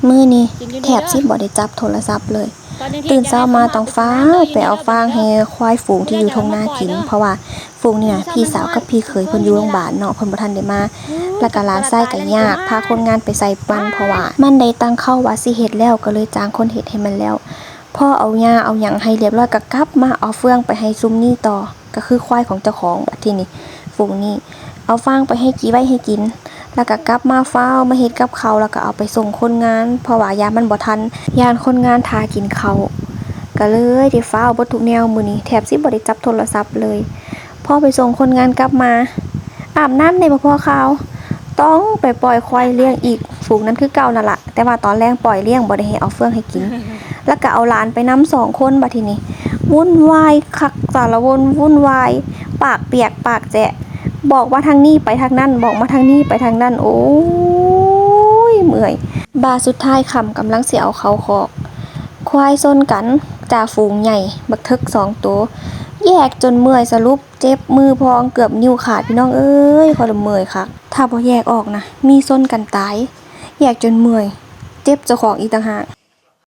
มื้อนี้แทบสิบ่ได้จับโทรศัพท์เลยตื่นเช้ามาต้องฟ้าวไปเอาฟางให้ควายฝูงที่อยู่ทุ่งนากินเพราะว่าฝูงนี่น่ะพี่สาวกับพี่เขยเพิ่นอยู่โรงพยาบาลเนาะเพิ่นบ่ทันได้มาแล้วก็หลานชายก็ยากพาคนงานไปใส่มันเพราะว่ามันได้ตั้งเข้าว่าสิเฮ็ดแล้วก็เลยจ้างคนเฮ็ดให้มันแล้วพอเอาหญ้าเอาหยังให้เรียบร้อยก็กลับมาเอาเฟืองไปให้ซุมนี้ต่อก็คือควายของเจ้าของบัดทีนี้ฝูงนี้เอาฟางไปให้ไว้ให้กินแล้วก็กลับมาฟ้าวมาเฮ็ดกับข้าวแล้วก็เอาไปส่งคนงานเพราะว่ายามมันบ่ทันยานคนงานท่ากินข้าวก็เลยได้ฟ้าวเบิดทุกแนวมื้อนี้แทบสิบ่ได้จับโทรศัพท์เลยพอไปส่งคนงานกลับมาอาบน้ำในบ่พอข่าวต้องไปปล่อยควายเลี้ยงอีกฝูงนั้นคือเก่านั่นล่ะแต่ว่าตอนแรกปล่อยเลี้ยงบ่ได้ให้เอาเฟืองให้กินแล้วก็เอาหลานไปนำ2คนบัดทีนี้วุ่นวายคักสารวนวุ่นวายปากเปียกปากแจะบอกว่าทางนี้ไปทางนั้นบอกมาทางนี้ไปทางนั้นโอ้ยเมื่อยบาสุดท้ายค่ำกำลังสิเอาเข้าคอกควายซนกันจ่าฝูงใหญ่บักทึก2ตัวแยกจนเมื่อยสรุปเจ็บมือพองเกือบนิ้วขาดพี่น้องเอ้ยพอละเมื่อยคักถ้าบ่แยกออกนะมีซนกันตายแยกจนเมื่อยเจ็บเจ้าของอีกต่างหาก